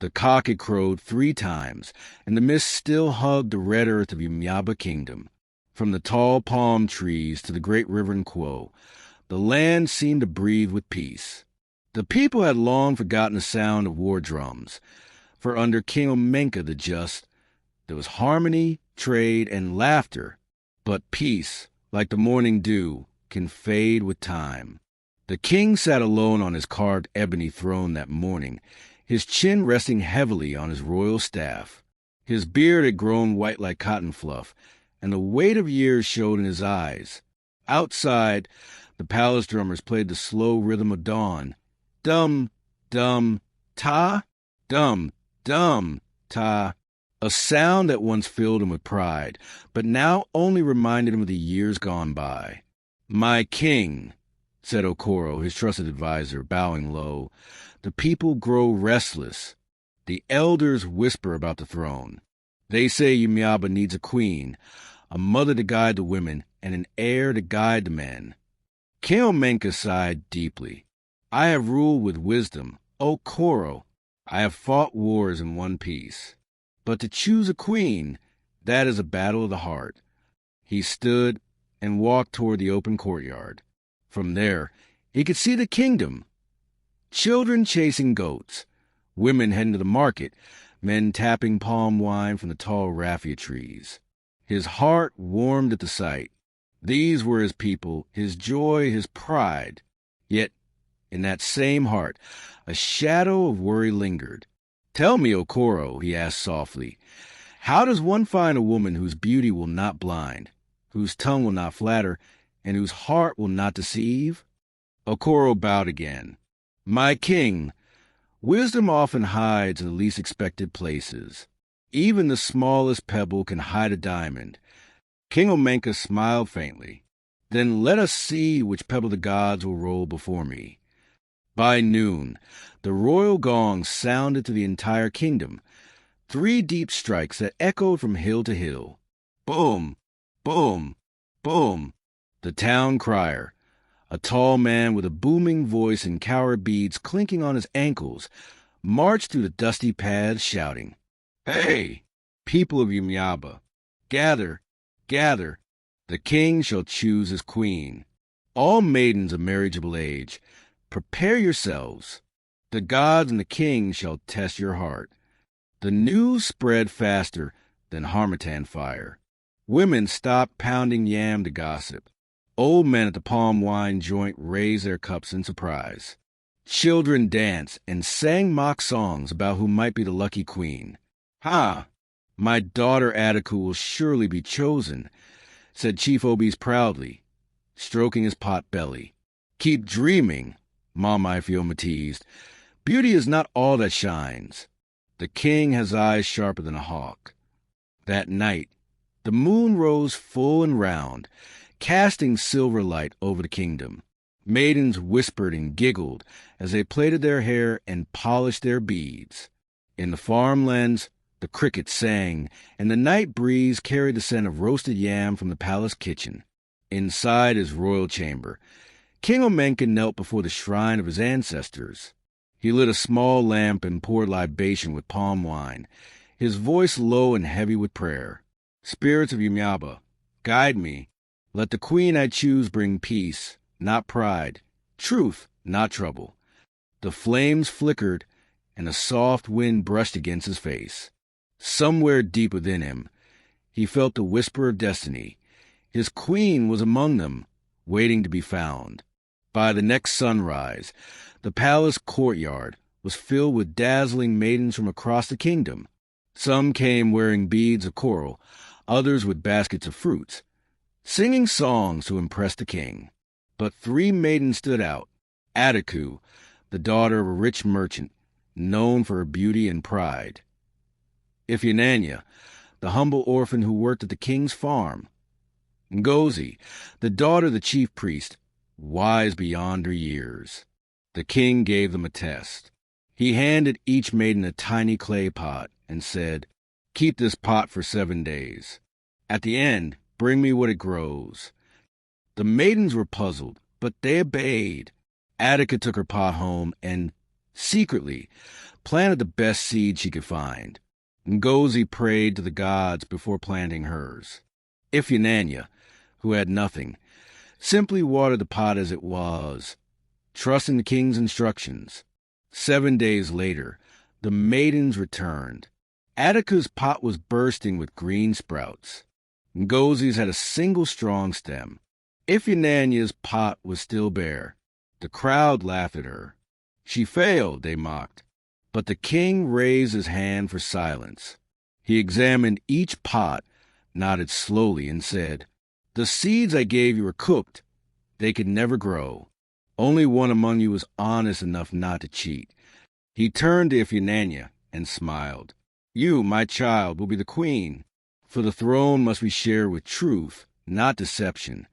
The cock had crowed 3 times, and the mist still hugged the red earth of Umuoba Kingdom. From the tall palm trees to the great river Nkwo, the land seemed to breathe with peace. The people had long forgotten the sound of war drums, for under King Omenka the Just, there was harmony, trade, and laughter. But peace, like the morning dew, can fade with time. The king sat alone on his carved ebony throne that morning, his chin resting heavily on his royal staff. His beard had grown white like cotton fluff, and the weight of years showed in his eyes. Outside, the palace drummers played the slow rhythm of dawn. Dum, dum, ta, dum, dum, ta. A sound that once filled him with pride, but now only reminded him of the years gone by. "My king," said Okoro, his trusted adviser, bowing low, "the people grow restless. The elders whisper about the throne. They say Umuoba needs a queen, a mother to guide the women, and an heir to guide the men." King Omenka sighed deeply. "I have ruled with wisdom. Okoro, I have fought wars and won peace. But to choose a queen, that is a battle of the heart." He stood and walked toward the open courtyard. From there, he could see the kingdom. Children chasing goats, women heading to the market, men tapping palm wine from the tall raffia trees. His heart warmed at the sight. These were his people, his joy, his pride. Yet, in that same heart, a shadow of worry lingered. "Tell me, Okoro," he asked softly, "how does one find a woman whose beauty will not blind, whose tongue will not flatter, and whose heart will not deceive?" Okoro bowed again. "My king, wisdom often hides in the least expected places. Even the smallest pebble can hide a diamond." King Omenka smiled faintly. "Then let us see which pebble the gods will roll before me." By noon, the royal gong sounded to the entire kingdom, 3 deep strikes that echoed from hill to hill. Boom, boom, boom. The town crier, a tall man with a booming voice and cowrie beads clinking on his ankles, marched through the dusty paths shouting, "Hey, people of Umuoba, gather, gather. The king shall choose his queen. All maidens of marriageable age, prepare yourselves. The gods and the king shall test your heart." The news spread faster than harmattan fire. Women stopped pounding yam to gossip. Old men at the palm wine joint raised their cups in surprise. Children danced and sang mock songs about who might be the lucky queen. "Ha! My daughter Adaku will surely be chosen," said Chief Obis proudly, stroking his pot belly. "Keep dreaming," Mama Ifunanya teased. "Beauty is not all that shines. The king has eyes sharper than a hawk." That night, the moon rose full and round, casting silver light over the kingdom. Maidens whispered and giggled as they plaited their hair and polished their beads. In the farmlands, the crickets sang, and the night breeze carried the scent of roasted yam from the palace kitchen. Inside his royal chamber, King Omenka knelt before the shrine of his ancestors. He lit a small lamp and poured libation with palm wine, his voice low and heavy with prayer. "Spirits of Umuoba, guide me. Let the queen I choose bring peace, not pride, truth, not trouble." The flames flickered, and a soft wind brushed against his face. Somewhere deep within him, he felt the whisper of destiny. His queen was among them, waiting to be found. By the next sunrise, the palace courtyard was filled with dazzling maidens from across the kingdom. Some came wearing beads of coral, others with baskets of fruits, singing songs to impress the king. But 3 maidens stood out. Adaku, the daughter of a rich merchant, known for her beauty and pride. Ifunanya, the humble orphan who worked at the king's farm. Ngozi, the daughter of the chief priest, wise beyond her years. The king gave them a test. He handed each maiden a tiny clay pot and said, "Keep this pot for 7 days. At the end, bring me what it grows." The maidens were puzzled, but they obeyed. Adaku took her pot home, and secretly, planted the best seed she could find. Ngozi prayed to the gods before planting hers. Ifunanya, who had nothing, simply watered the pot as it was, trusting the king's instructions. 7 days later, the maidens returned. Adaku's pot was bursting with green sprouts. Ngozi's had a single strong stem. Ifunanya's pot was still bare. The crowd laughed at her. She failed, they mocked. But the king raised his hand for silence. He examined each pot, nodded slowly, and said, "The seeds I gave you are cooked. They could never grow. Only one among you was honest enough not to cheat." He turned to Ifunanya and smiled. "You, my child, will be the queen, for the throne must be shared with truth, not deception."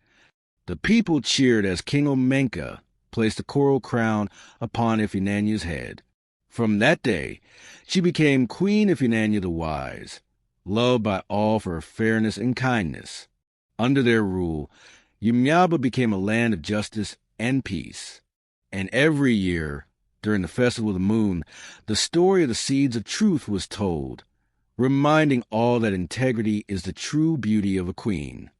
The people cheered as King Omenka placed a coral crown upon Ifunanya's head. From that day, she became Queen Ifunanya the Wise, loved by all for her fairness and kindness. Under their rule, Umuoba became a land of justice and peace. And every year, during the Festival of the Moon, the story of the seeds of truth was told, reminding all that integrity is the true beauty of a queen.